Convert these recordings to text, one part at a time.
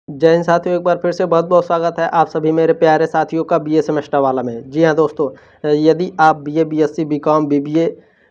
जय हिंद साथियों, एक बार फिर से बहुत बहुत स्वागत है आप सभी मेरे प्यारे साथियों का बीए सेमेस्टर वाला में। जी हाँ दोस्तों, यदि आप BA, BSc, BCom, BBA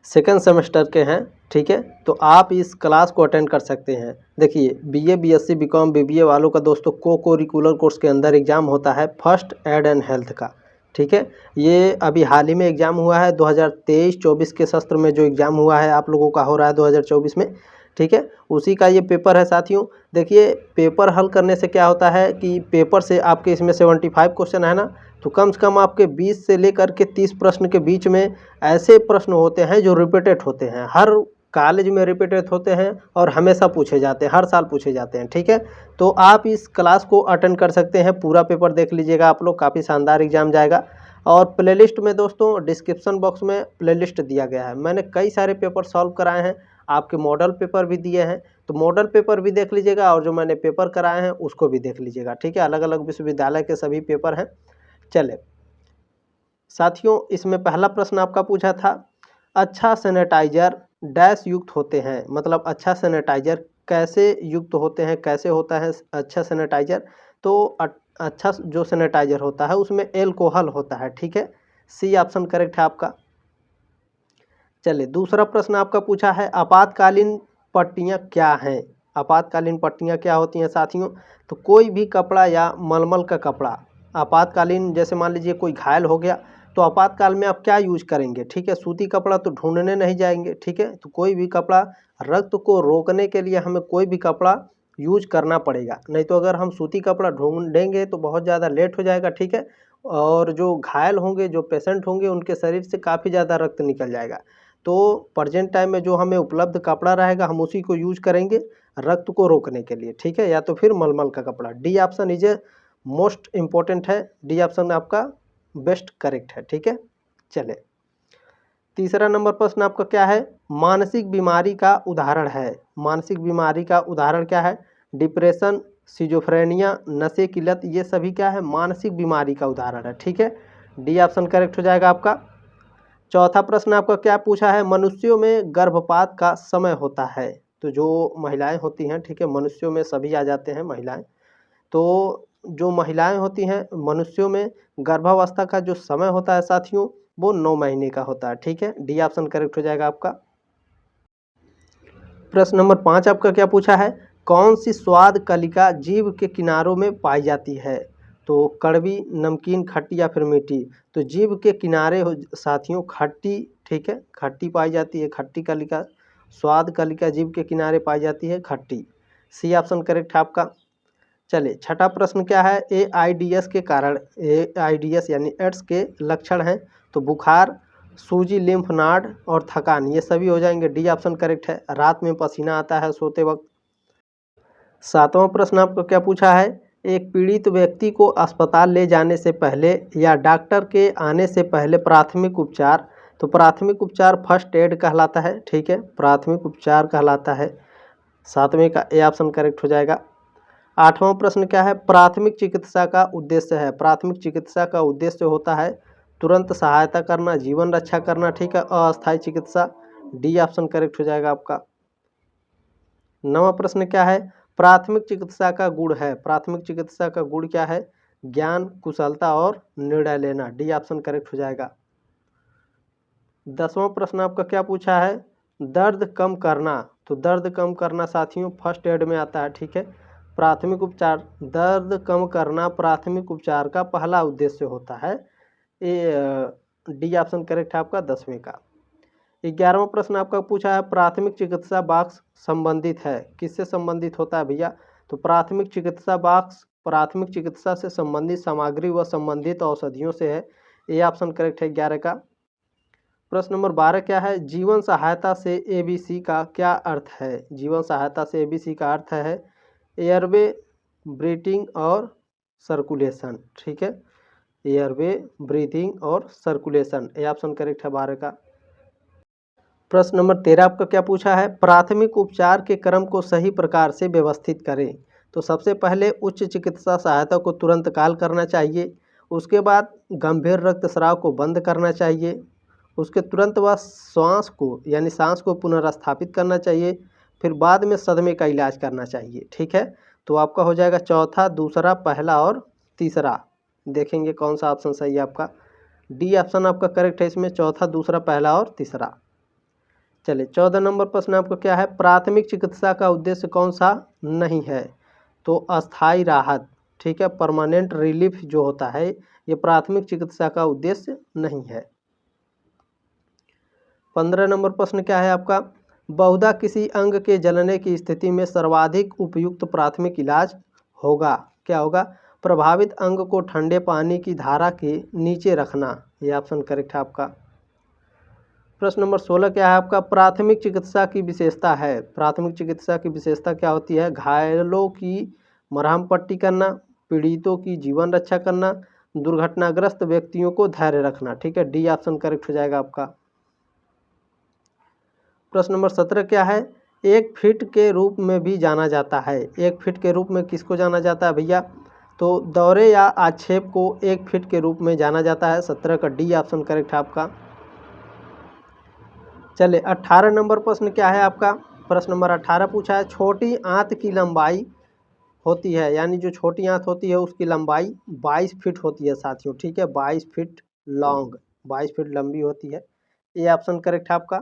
second semester के हैं, ठीक है, तो आप इस क्लास को अटेंड कर सकते हैं। देखिए, बीए, बीएससी, बीकॉम, बीबीए वालों का दोस्तों को करिकुलर कोर्स के अंदर एग्ज़ाम होता है फर्स्ट एड एंड हेल्थ का, ठीक है। ये अभी हाल ही में एग्ज़ाम हुआ है 2023-24 के सत्र में। जो एग्ज़ाम हुआ है आप लोगों का हो रहा है 2024 में, ठीक है, उसी का ये पेपर है साथियों। देखिए, पेपर हल करने से क्या होता है कि पेपर से आपके इसमें 75 क्वेश्चन है ना, तो कम से कम आपके 20 से लेकर के 30 प्रश्न के बीच में ऐसे प्रश्न होते हैं जो रिपीटेड होते हैं, हर कॉलेज में रिपीटेड होते हैं और हमेशा पूछे जाते हैं, हर साल पूछे जाते हैं, ठीक है। तो आप इस क्लास को अटेंड कर सकते हैं, पूरा पेपर देख लीजिएगा आप लोग, काफ़ी शानदार एग्जाम जाएगा। और प्लेलिस्ट में दोस्तों डिस्क्रिप्शन बॉक्स में प्लेलिस्ट दिया गया है, मैंने कई सारे पेपर सॉल्व कराए हैं, आपके मॉडल पेपर भी दिए हैं, तो मॉडल पेपर भी देख लीजिएगा और जो मैंने पेपर कराए हैं उसको भी देख लीजिएगा, ठीक है। अलग अलग विश्वविद्यालय के सभी पेपर हैं। चले साथियों, इसमें पहला प्रश्न आपका पूछा था, अच्छा सैनिटाइजर डैश युक्त होते हैं, मतलब अच्छा सैनिटाइजर कैसे युक्त होते हैं, कैसे होता है अच्छा सैनिटाइजर। तो अच्छा जो सैनिटाइजर होता है उसमें एल्कोहल होता है, ठीक है। सी ऑप्शन करेक्ट है आपका। चलिए, दूसरा प्रश्न आपका पूछा है, आपातकालीन पट्टियाँ क्या हैं। आपातकालीन पट्टियाँ क्या होती हैं साथियों, तो कोई भी कपड़ा या मलमल का कपड़ा आपातकालीन, जैसे मान लीजिए कोई घायल हो गया तो आपातकाल में आप क्या यूज करेंगे, ठीक है। सूती कपड़ा तो ढूंढने नहीं जाएंगे, ठीक है, तो कोई भी कपड़ा, रक्त को रोकने के लिए हमें कोई भी कपड़ा यूज करना पड़ेगा, नहीं तो अगर हम सूती कपड़ा ढूंढेंगे तो बहुत ज़्यादा लेट हो जाएगा, ठीक है। और जो घायल होंगे, जो पेशेंट होंगे, उनके शरीर से काफ़ी ज़्यादा रक्त निकल जाएगा। तो प्रेजेंट टाइम में जो हमें उपलब्ध कपड़ा रहेगा हम उसी को यूज करेंगे रक्त को रोकने के लिए, ठीक है, या तो फिर मलमल का कपड़ा। D option is a most important है, डी ऑप्शन आपका बेस्ट करेक्ट है, ठीक है। चले, तीसरा नंबर प्रश्न आपका क्या है, मानसिक बीमारी का उदाहरण है। मानसिक बीमारी का उदाहरण क्या है, डिप्रेशन, सिजोफ्रेनिया, नशे की लत, ये सभी क्या है, मानसिक बीमारी का उदाहरण है, ठीक है। डी ऑप्शन करेक्ट हो जाएगा आपका। चौथा प्रश्न आपका क्या पूछा है, मनुष्यों में गर्भपात का समय होता है। तो जो महिलाएं होती हैं, ठीक है, मनुष्यों में सभी आ जाते हैं महिलाएं, तो जो महिलाएं होती हैं मनुष्यों में गर्भावस्था का जो समय होता है साथियों वो 9 महीने का होता है, ठीक है। डी ऑप्शन करेक्ट हो जाएगा आपका। प्रश्न नंबर 5 आपका क्या पूछा है, कौन सी स्वाद कलिका जीभ के किनारों में पाई जाती है। तो कड़वी, नमकीन, खट्टी या फिर मीठी। तो जीभ के किनारे साथियों खट्टी, ठीक है, खट्टी पाई जाती है, खट्टी कलिका, स्वाद कलिका जीभ के किनारे पाई जाती है, खट्टी। सी ऑप्शन करेक्ट है आपका। चलिए, छठा प्रश्न क्या है, एआईडीएस के कारण, एआईडीएस यानी एड्स के लक्षण हैं। तो बुखार, सूजी, लिम्फ नाड और थकान, ये सभी हो जाएंगे, डी ऑप्शन करेक्ट है। रात में पसीना आता है सोते वक्त। सातवां प्रश्न आपको क्या पूछा है, एक पीड़ित व्यक्ति को अस्पताल ले जाने से पहले या डॉक्टर के आने से पहले प्राथमिक उपचार। तो प्राथमिक उपचार फर्स्ट एड कहलाता है, ठीक है, प्राथमिक उपचार कहलाता है। सातवें का ए ऑप्शन करेक्ट हो जाएगा। आठवां प्रश्न क्या है, प्राथमिक चिकित्सा का उद्देश्य है। प्राथमिक चिकित्सा का उद्देश्य होता है तुरंत सहायता करना, जीवन रक्षा करना, ठीक है, अस्थायी चिकित्सा। डी ऑप्शन करेक्ट हो जाएगा आपका। नवा प्रश्न क्या है, प्राथमिक चिकित्सा का गुण है। प्राथमिक चिकित्सा का गुण क्या है, ज्ञान, कुशलता और निर्णय लेना। डी ऑप्शन करेक्ट हो जाएगा। 10वां प्रश्न आपका क्या पूछा है, दर्द कम करना। तो दर्द कम करना साथियों फर्स्ट एड में आता है, ठीक है। प्राथमिक उपचार, दर्द कम करना प्राथमिक उपचार का पहला उद्देश्य होता है। ये डी ऑप्शन करेक्ट है आपका 10वें का। 11वां प्रश्न आपका पूछा है, प्राथमिक चिकित्सा बॉक्स संबंधित है, किससे संबंधित होता है भैया। तो प्राथमिक चिकित्सा बॉक्स प्राथमिक चिकित्सा से संबंधित सामग्री व संबंधित औषधियों से है। ये ऑप्शन करेक्ट है 11 का। प्रश्न नंबर 12 क्या है, जीवन सहायता से एबीसी का क्या अर्थ है। जीवन सहायता से एबीसी का अर्थ है एयरवे, ब्रीथिंग और सर्कुलेशन, ठीक है, एयरवे, ब्रीथिंग और सर्कुलेशन। ये ऑप्शन करेक्ट है 12 का। प्रश्न नंबर 13 आपका क्या पूछा है, प्राथमिक उपचार के क्रम को सही प्रकार से व्यवस्थित करें। तो सबसे पहले उच्च चिकित्सा सहायता को तुरंत कॉल करना चाहिए, उसके बाद गंभीर रक्तस्राव को बंद करना चाहिए, उसके तुरंत बाद सांस को यानी सांस को पुनर्स्थापित करना चाहिए, फिर बाद में सदमे का इलाज करना चाहिए, ठीक है। तो आपका हो जाएगा चौथा, दूसरा, पहला और तीसरा। देखेंगे कौन सा ऑप्शन सही है आपका। डी ऑप्शन आपका करेक्ट है इसमें, चौथा, दूसरा, पहला और तीसरा। चलिए 14 नंबर प्रश्न आपको क्या है, प्राथमिक चिकित्सा का उद्देश्य कौन सा नहीं है। तो अस्थायी राहत, ठीक है, परमानेंट रिलीफ जो होता है ये प्राथमिक चिकित्सा का उद्देश्य नहीं है। 15 नंबर प्रश्न क्या है आपका, बहुधा किसी अंग के जलने की स्थिति में सर्वाधिक उपयुक्त प्राथमिक इलाज होगा, क्या होगा, प्रभावित अंग को ठंडे पानी की धारा के नीचे रखना, ये ऑप्शन करेक्ट है आपका। प्रश्न नंबर 16 क्या है आपका, प्राथमिक चिकित्सा की विशेषता है। प्राथमिक चिकित्सा की विशेषता क्या होती है, घायलों की मरहम पट्टी करना, पीड़ितों की जीवन रक्षा करना, दुर्घटनाग्रस्त व्यक्तियों को धैर्य रखना, ठीक है, डी ऑप्शन करेक्ट हो जाएगा आपका। प्रश्न नंबर 17 क्या है, एक फिट के रूप में भी जाना जाता है। एक फिट के रूप में किसको जाना जाता है भैया, तो दौरे या आक्षेप को एक फिट के रूप में जाना जाता है। 17 का डी ऑप्शन करेक्ट है आपका। चलिए 18 नंबर प्रश्न क्या है आपका, प्रश्न नंबर 18 पूछा है, छोटी आंत की लंबाई होती है, यानी जो छोटी आंत होती है उसकी लंबाई 22 फीट होती है साथियों, ठीक है, 22 फीट लॉन्ग, 22 फीट लंबी होती है, ये ऑप्शन करेक्ट है आपका।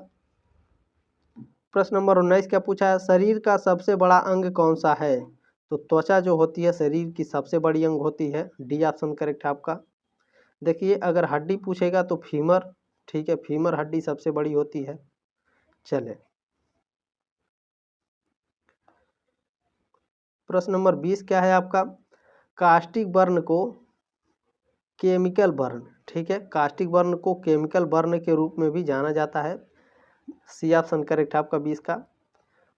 प्रश्न नंबर 19 क्या पूछा है, शरीर का सबसे बड़ा अंग कौन सा है। तो त्वचा जो होती है शरीर की सबसे बड़ी अंग होती है, डी ऑप्शन करेक्ट है आपका। देखिए अगर हड्डी पूछेगा तो फीमर, ठीक है, फीमर हड्डी सबसे बड़ी होती है। चले प्रश्न नंबर 20 क्या है आपका, कास्टिक बर्न को केमिकल बर्न, ठीक है, कास्टिक बर्न को केमिकल बर्न के रूप में भी जाना जाता है, सी ऑप्शन करेक्ट है आपका 20 का।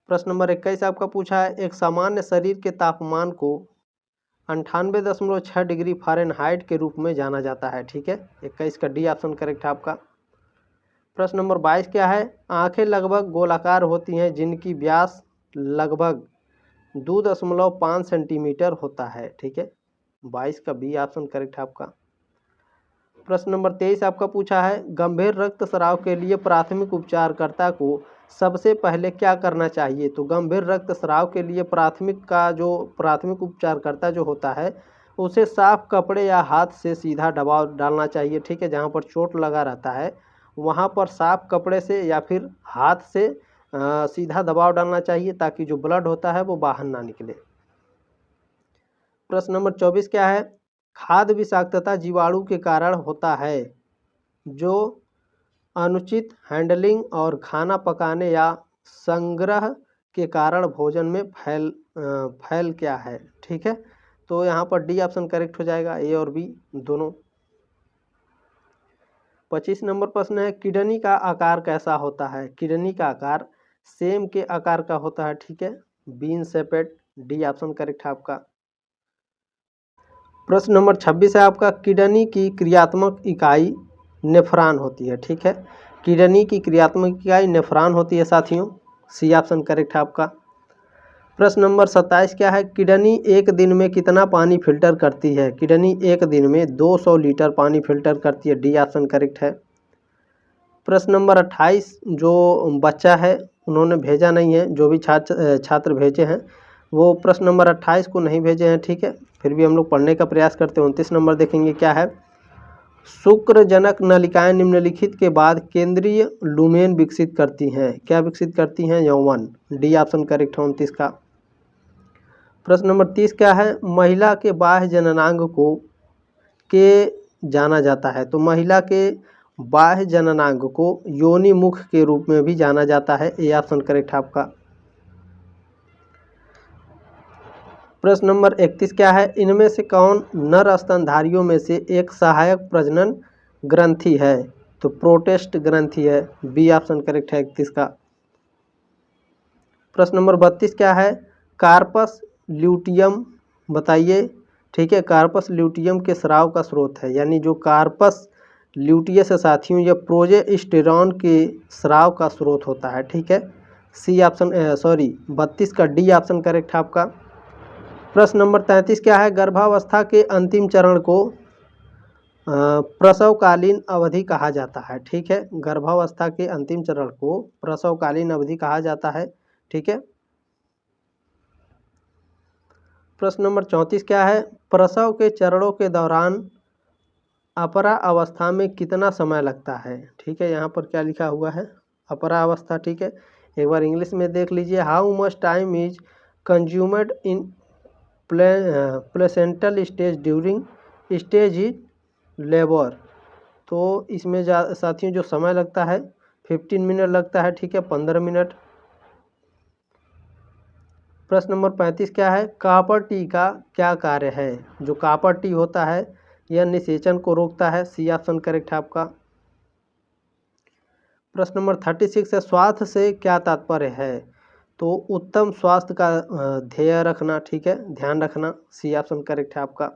प्रश्न नंबर 21 आपका पूछा है, एक सामान्य शरीर के तापमान को 98.6 डिग्री फ़ारेनहाइट के रूप में जाना जाता है, ठीक है, 21 का डी ऑप्शन करेक्ट है आपका। प्रश्न नंबर 22 क्या है, आंखें लगभग गोलाकार होती हैं जिनकी व्यास लगभग 2.5 सेंटीमीटर होता है, ठीक है, 22 का बी ऑप्शन करेक्ट है आपका। प्रश्न नंबर 23 आपका पूछा है, गंभीर रक्तस्राव के लिए प्राथमिक उपचारकर्ता को सबसे पहले क्या करना चाहिए। तो गंभीर रक्तस्राव के लिए प्राथमिक उपचारकर्ता जो होता है उसे साफ कपड़े या हाथ से सीधा दबाव डालना चाहिए, ठीक है, जहाँ पर चोट लगा रहता है वहाँ पर साफ कपड़े से या फिर हाथ से सीधा दबाव डालना चाहिए ताकि जो ब्लड होता है वो बाहर ना निकले। प्रश्न नंबर 24 क्या है, खाद्य विषाक्तता जीवाणु के कारण होता है जो अनुचित हैंडलिंग और खाना पकाने या संग्रह के कारण भोजन में फैल क्या है, ठीक है, तो यहाँ पर डी ऑप्शन करेक्ट हो जाएगा, ए और बी दोनों। 25 नंबर प्रश्न है, किडनी का आकार कैसा होता है। किडनी का आकार सेम के आकार का होता है, ठीक है, bean shaped, D option correct है आपका। प्रश्न नंबर 26 है आपका, किडनी की क्रियात्मक इकाई नेफ्रॉन होती है, ठीक है, किडनी की क्रियात्मक इकाई नेफ्रॉन होती है साथियों, सी ऑप्शन करेक्ट है आपका। प्रश्न नंबर 27 क्या है, किडनी एक दिन में कितना पानी फिल्टर करती है। किडनी एक दिन में 200 लीटर पानी फिल्टर करती है, डी ऑप्शन करेक्ट है। प्रश्न नंबर 28 जो बच्चा है उन्होंने भेजा नहीं है, जो भी छात्र भेजे हैं वो प्रश्न नंबर 28 को नहीं भेजे हैं, ठीक है, फिर भी हम लोग पढ़ने का प्रयास करते हैं। 29 नंबर देखेंगे क्या है, शुक्रजनक नलिकाएं निम्नलिखित के बाद केंद्रीय लुमेन विकसित करती हैं, क्या विकसित करती हैं, यौवन, डी ऑप्शन करेक्ट है 29 का। प्रश्न नंबर 30 क्या है, महिला के बाह्य जननांग को के जाना जाता है। तो महिला के बाह्य जननांग को योनि मुख के रूप में भी जाना जाता है, ए ऑप्शन करेक्ट है आपका। प्रश्न नंबर 31 क्या है, इनमें से कौन नर स्तनधारियों में से एक सहायक प्रजनन ग्रंथि है। तो प्रोटेस्ट ग्रंथि है, बी ऑप्शन करेक्ट है 31 का। प्रश्न नंबर 32 क्या है, कार्पस ल्यूटियम बताइए, ठीक है, कार्पस ल्यूटियम के स्राव का स्रोत है, यानी जो कार्पस ल्यूटियस है साथियों यह प्रोजेस्टेरॉन के स्राव का स्रोत होता है, ठीक है, सी ऑप्शन 32 का डी ऑप्शन करेक्ट है आपका। प्रश्न नंबर 33 क्या है, गर्भावस्था के अंतिम चरण को प्रसवकालीन अवधि कहा जाता है, ठीक है, गर्भावस्था के अंतिम चरण को प्रसवकालीन अवधि कहा जाता है, ठीक है। प्रश्न नंबर 34 क्या है? प्रसव के चरणों के दौरान अपरा अवस्था में कितना समय लगता है? ठीक है, यहाँ पर क्या लिखा हुआ है? अपरा अवस्था। ठीक है, एक बार इंग्लिश में देख लीजिए। How much time is consumed in placental stage during stage is labour. तो इसमें साथियों जो समय लगता है 15 मिनट लगता है। ठीक है, 15 मिनट। प्रश्न नंबर 35 क्या है? कॉपर टी का क्या कार्य है? जो कॉपर टी होता है यह निषेचन को रोकता है। सी ऑप्शन करेक्ट है आपका। प्रश्न नंबर 36 है, स्वास्थ्य से क्या तात्पर्य है? तो उत्तम स्वास्थ्य का ध्येय रखना। ठीक है, ध्यान रखना। सी ऑप्शन करेक्ट है आपका।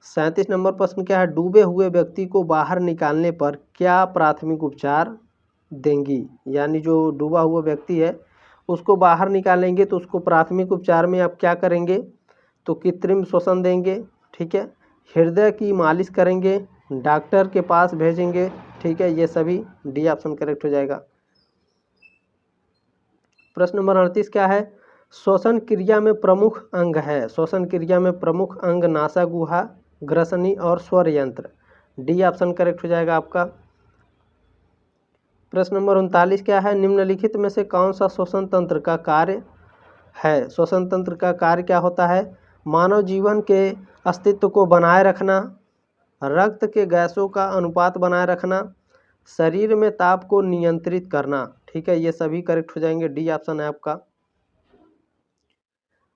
37 नंबर प्रश्न क्या है? डूबे हुए व्यक्ति को बाहर निकालने पर क्या प्राथमिक उपचार देंगी? यानी जो डूबा हुआ व्यक्ति है उसको बाहर निकालेंगे तो उसको प्राथमिक उपचार में आप क्या करेंगे? तो कृत्रिम श्वसन देंगे। ठीक है, हृदय की मालिश करेंगे, डॉक्टर के पास भेजेंगे। ठीक है, ये सभी डी ऑप्शन करेक्ट हो जाएगा। प्रश्न नंबर 38 क्या है? श्वसन क्रिया में प्रमुख अंग है। श्वसन क्रिया में प्रमुख अंग नासा गुहा, ग्रसनी और स्वर यंत्र। डी ऑप्शन करेक्ट हो जाएगा आपका। प्रश्न नंबर 39 क्या है? निम्नलिखित में से कौन सा श्वसन तंत्र का कार्य है? श्वसन तंत्र का कार्य क्या होता है? मानव जीवन के अस्तित्व को बनाए रखना, रक्त के गैसों का अनुपात बनाए रखना, शरीर में ताप को नियंत्रित करना। ठीक है, ये सभी करेक्ट हो जाएंगे। डी ऑप्शन है आपका।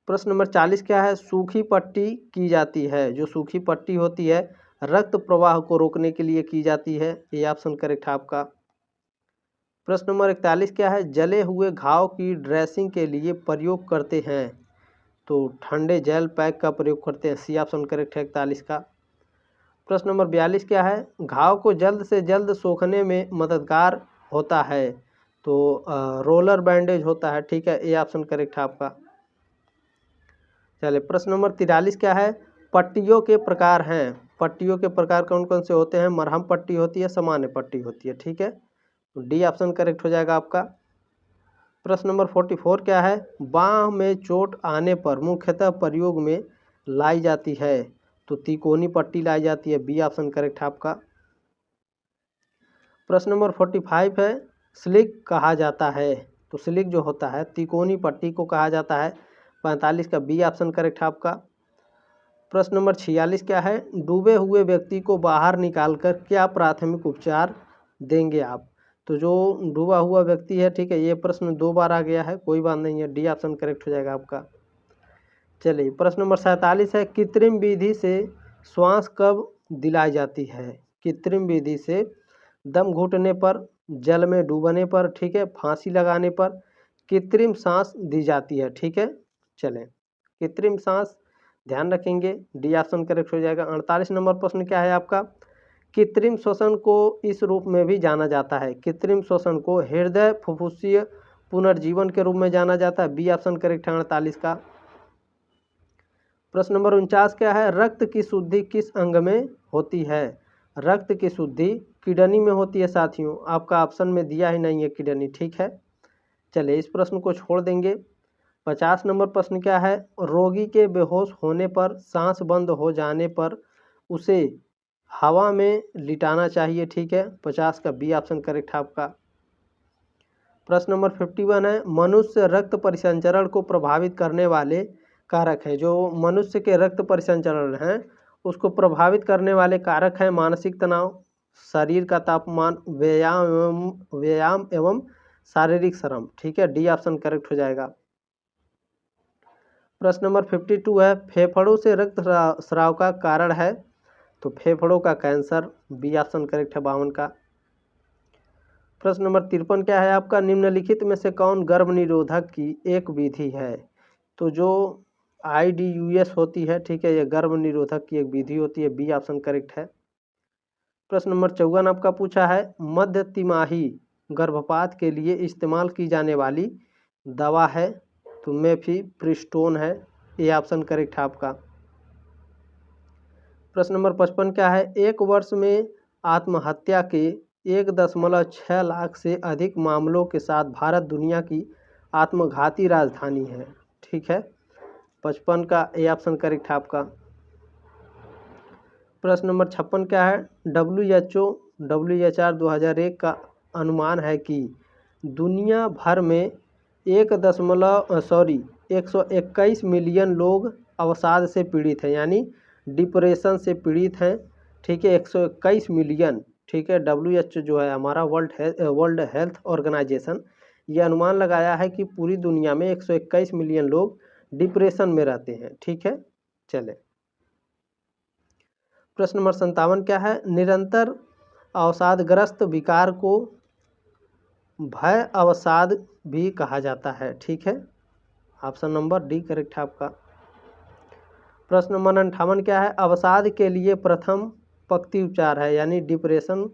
प्रश्न नंबर 40 क्या है? सूखी पट्टी की जाती है। जो सूखी पट्टी होती है रक्त प्रवाह को रोकने के लिए की जाती है। ये ऑप्शन करेक्ट है आपका। प्रश्न नंबर 41 क्या है? जले हुए घाव की ड्रेसिंग के लिए प्रयोग करते हैं। तो ठंडे जेल पैक का प्रयोग करते हैं। सी ऑप्शन करेक्ट है 41 का। प्रश्न नंबर 42 क्या है? घाव को जल्द से जल्द सूखने में मददगार होता है। तो रोलर बैंडेज होता है। ठीक है, ये ऑप्शन करेक्ट है आपका। चलिए, प्रश्न नंबर 43 क्या है? पट्टियों के प्रकार हैं। पट्टियों के प्रकार कौन कौन से होते हैं? मरहम पट्टी होती है, सामान्य पट्टी होती है। ठीक है, तो डी ऑप्शन करेक्ट हो जाएगा आपका। प्रश्न नंबर 44 क्या है? बाँह में चोट आने पर मुख्यतः प्रयोग में लाई जाती है। तो तिकोनी पट्टी लाई जाती है। बी ऑप्शन करेक्ट है आपका। प्रश्न नंबर 45 है, स्लिक कहा जाता है। तो स्लिक जो होता है तिकोनी पट्टी को कहा जाता है। 45 का बी ऑप्शन करेक्ट है आपका। प्रश्न नंबर 46 क्या है? डूबे हुए व्यक्ति को बाहर निकालकर क्या प्राथमिक उपचार देंगे आप? तो जो डूबा हुआ व्यक्ति है, ठीक है, ये प्रश्न 2 बार आ गया है, कोई बात नहीं है। डी ऑप्शन करेक्ट हो जाएगा आपका। चलिए, प्रश्न नंबर 47 है, कृत्रिम विधि से श्वास कब दिलाई जाती है? कृत्रिम विधि से दम घुटने पर, जल में डूबने पर, ठीक है, फांसी लगाने पर कृत्रिम सांस दी जाती है। ठीक है, चलें, कृत्रिम सांस ध्यान रखेंगे। डी ऑप्शन करेक्ट हो जाएगा। 48 नंबर प्रश्न क्या है आपका? कृत्रिम श्वसन को इस रूप में भी जाना जाता है। कृत्रिम श्वसन को हृदय फुफ्फुसीय पुनर्जीवन के रूप में जाना जाता है। बी ऑप्शन करेक्ट है 48 का। प्रश्न नंबर 49 क्या है? रक्त की शुद्धि किस अंग में होती है? रक्त की शुद्धि किडनी में होती है साथियों। आपका ऑप्शन में दिया ही नहीं है किडनी। ठीक है, चलिए इस प्रश्न को छोड़ देंगे। 50 नंबर प्रश्न क्या है? रोगी के बेहोश होने पर, सांस बंद हो जाने पर उसे हवा में लिटाना चाहिए। ठीक है, 50 का बी ऑप्शन करेक्ट है आपका। प्रश्न नंबर 51 है, मनुष्य रक्त परिसंचरण को प्रभावित करने वाले कारक है। जो मनुष्य के रक्त परिसंचरण हैं उसको प्रभावित करने वाले कारक हैं मानसिक तनाव, शरीर का तापमान, व्यायाम एवं शारीरिक श्रम। ठीक है, डी ऑप्शन करेक्ट हो जाएगा। प्रश्न नंबर 52 है, फेफड़ों से रक्त स्राव का कारण है। तो फेफड़ों का कैंसर। बी ऑप्शन करेक्ट है 52 का। प्रश्न नंबर 53 क्या है आपका? निम्नलिखित में से कौन गर्भ निरोधक की एक विधि है? तो जो IDUS होती है, ठीक है, ये गर्भ निरोधक की एक विधि होती है। बी ऑप्शन करेक्ट है। प्रश्न नंबर 54 आपका पूछा है, मध्य तिमाही गर्भपात के लिए इस्तेमाल की जाने वाली दवा है। तो मेफिप्रिस्टोन है। ये ऑप्शन करेक्ट है आपका। प्रश्न नंबर 55 क्या है? एक वर्ष में आत्महत्या के 1.6 लाख से अधिक मामलों के साथ भारत दुनिया की आत्मघाती राजधानी है। ठीक है, 55 का ए ऑप्शन करेक्ट है आपका। प्रश्न नंबर 56 क्या है, WHO 2001 का अनुमान है कि दुनिया भर में 121 मिलियन लोग अवसाद से पीड़ित हैं, यानी डिप्रेशन से पीड़ित हैं। ठीक है, 121 मिलियन। ठीक है, WHO जो है हमारा वर्ल्ड हेल्थ ऑर्गेनाइजेशन, ये अनुमान लगाया है कि पूरी दुनिया में 121 मिलियन लोग डिप्रेशन में रहते हैं। ठीक है, चले प्रश्न नंबर 57 क्या है, निरंतर अवसादग्रस्त विकार को भय अवसाद भी कहा जाता है। ठीक है, ऑप्शन नंबर डी करेक्ट है आपका। प्रश्न नंबर 58 क्या है, अवसाद के लिए प्रथम पंक्ति उपचार है, यानी डिप्रेशन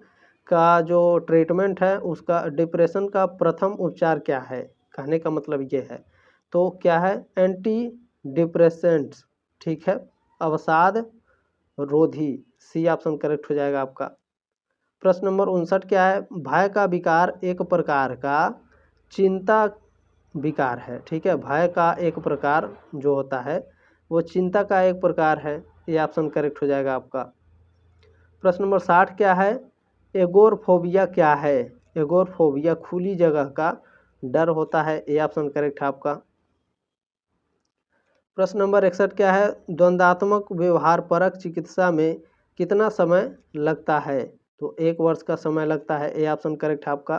का जो ट्रीटमेंट है उसका, डिप्रेशन का प्रथम उपचार क्या है, कहने का मतलब ये है। तो क्या है, एंटी डिप्रेसेंट्स। ठीक है, अवसाद रोधी, सी ऑप्शन करेक्ट हो जाएगा आपका। प्रश्न नंबर 59 क्या है, भय का विकार एक प्रकार का चिंता विकार है। ठीक है, भय का एक प्रकार जो होता है वो चिंता का एक प्रकार है, ये ऑप्शन करेक्ट हो जाएगा आपका। प्रश्न नंबर 60 क्या है, एगोरफोबिया क्या है, एगोरफोबिया खुली जगह का डर होता है, ये ऑप्शन करेक्ट है आपका। प्रश्न नंबर 61 क्या है, द्वंद्वात्मक व्यवहार परक चिकित्सा में कितना समय लगता है, तो 1 वर्ष का समय लगता है, ये ऑप्शन करेक्ट है आपका।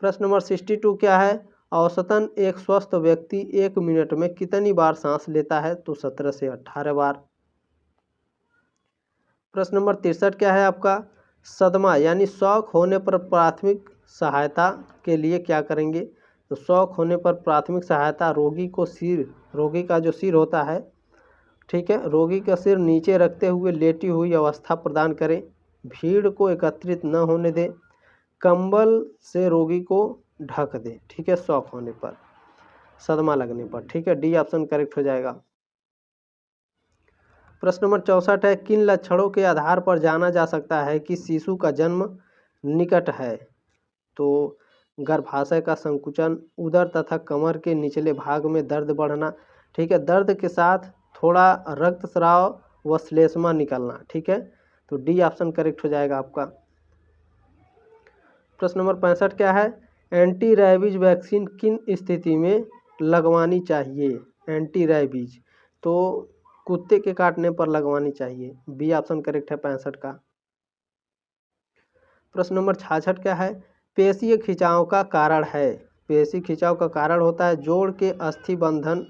प्रश्न नंबर 62 क्या है, औसतन एक स्वस्थ व्यक्ति 1 मिनट में कितनी बार सांस लेता है, तो 17 से 18 बार। प्रश्न नंबर 63 क्या है आपका, सदमा यानी शौक होने पर प्राथमिक सहायता के लिए क्या करेंगे, तो शौक होने पर प्राथमिक सहायता रोगी का जो सिर होता है, ठीक है, रोगी का सिर नीचे रखते हुए लेटी हुई अवस्था प्रदान करें, भीड़ को एकत्रित न होने दें, कंबल से रोगी को ढक दें। ठीक है, शॉक होने पर, सदमा लगने पर। ठीक है, डी ऑप्शन करेक्ट हो जाएगा। प्रश्न नंबर 64 है, किन लक्षणों के आधार पर जाना जा सकता है कि शिशु का जन्म निकट है, तो गर्भाशय का संकुचन, उदर तथा कमर के निचले भाग में दर्द बढ़ना, ठीक है, दर्द के साथ थोड़ा रक्तस्राव व श्लेष्मा निकलना। ठीक है, तो डी ऑप्शन करेक्ट हो जाएगा आपका। प्रश्न नंबर 65 क्या है, एंटी रैबीज वैक्सीन किन स्थिति में लगवानी चाहिए, एंटी रैबीज तो कुत्ते के काटने पर लगवानी चाहिए, बी ऑप्शन करेक्ट है 65 का। प्रश्न नंबर 66 क्या है, पेशीय खिंचाव का कारण है, पेशी खिंचाव का कारण होता है जोड़ के अस्थि बंधन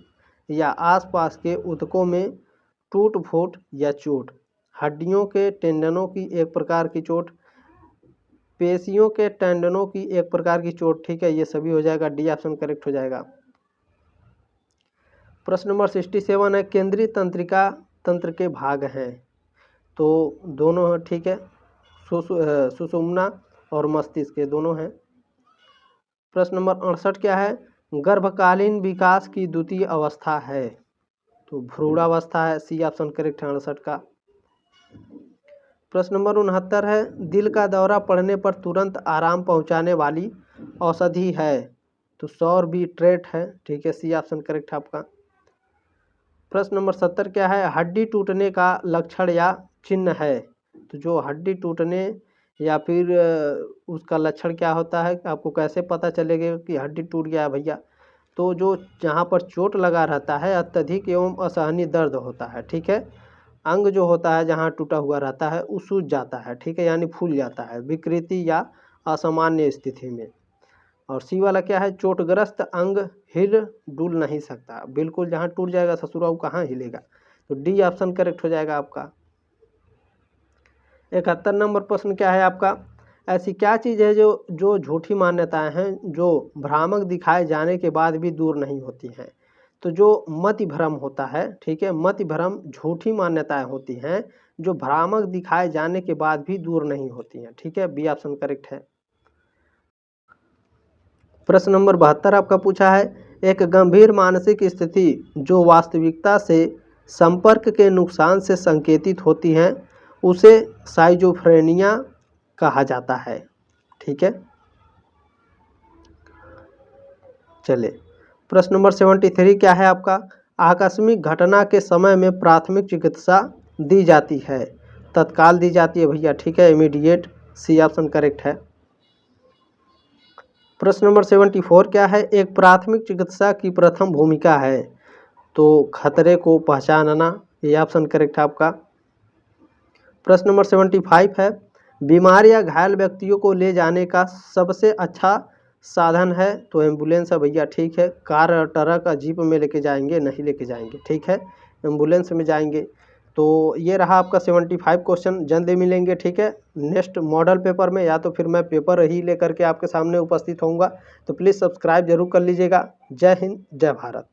या आसपास के ऊतकों में टूट फूट या चोट, हड्डियों के टेंडनों की एक प्रकार की चोट, पेशियों के टेंडनों की एक प्रकार की चोट। ठीक है, ये सभी हो जाएगा, डी ऑप्शन करेक्ट हो जाएगा। प्रश्न नंबर 67 है, केंद्रीय तंत्रिका तंत्र के भाग हैं, तो दोनों हैं। ठीक है, सुषुम्ना और मस्तिष्क के दोनों हैं। प्रश्न नंबर 68 क्या है, गर्भकालीन विकास की द्वितीय अवस्था है, तो भ्रूणावस्था है, सी ऑप्शन करेक्ट है 68 का। प्रश्न नंबर 69 है, दिल का दौरा पड़ने पर तुरंत आराम पहुंचाने वाली औषधि है, तो सॉर्बिट्रेट है। ठीक है, सी ऑप्शन करेक्ट है आपका। प्रश्न नंबर 70 क्या है, हड्डी टूटने का लक्षण या चिन्ह है, तो जो हड्डी टूटने या फिर उसका लक्षण क्या होता है, आपको कैसे पता चलेगा कि हड्डी टूट गया है भैया, तो जो जहाँ पर चोट लगा रहता है अत्यधिक एवं असहनीय दर्द होता है। ठीक है, अंग जो होता है जहाँ टूटा हुआ रहता है वो सूज जाता है। ठीक है, यानी फूल जाता है विकृति या असामान्य स्थिति में। और सी वाला क्या है, चोटग्रस्त अंग हिल डुल नहीं सकता, बिल्कुल जहाँ टूट जाएगा ससुरा वो कहाँ हिलेगा, तो डी ऑप्शन करेक्ट हो जाएगा आपका। 71 नंबर प्रश्न क्या है आपका, ऐसी क्या चीज़ है जो झूठी मान्यताएं हैं जो भ्रामक दिखाए जाने के बाद भी दूर नहीं होती हैं, तो जो मति भ्रम होता है, ठीक है, मति भ्रम झूठी मान्यताएं होती हैं जो भ्रामक दिखाए जाने के बाद भी दूर नहीं होती हैं। ठीक है, बी ऑप्शन करेक्ट है। प्रश्न नंबर 72 आपका पूछा है, एक गंभीर मानसिक स्थिति जो वास्तविकता से संपर्क के नुकसान से संकेतित होती है उसे साइजोफ्रेनिया कहा जाता है। ठीक है, चले प्रश्न नंबर 73 क्या है आपका, आकस्मिक घटना के समय में प्राथमिक चिकित्सा दी जाती है? तत्काल दी जाती है भैया, ठीक है, इमीडिएट, सी ऑप्शन करेक्ट है। प्रश्न नंबर 74 क्या है? एक प्राथमिक चिकित्सा की प्रथम भूमिका है, तो खतरे को पहचानना, ये ऑप्शन करेक्ट है आपका। प्रश्न नंबर 75 है, बीमार या घायल व्यक्तियों को ले जाने का सबसे अच्छा साधन है, तो एम्बुलेंस है भैया, ठीक है। कार, ट्रक, जीप में लेके जाएंगे? नहीं लेके जाएंगे, ठीक है, एम्बुलेंस में जाएंगे। तो ये रहा आपका 75 क्वेश्चन। जल्दी मिलेंगे, ठीक है, नेक्स्ट मॉडल पेपर में, या तो फिर मैं पेपर ही लेकर के आपके सामने उपस्थित होऊंगा। तो प्लीज़ सब्सक्राइब जरूर कर लीजिएगा। जय हिंद, जय भारत।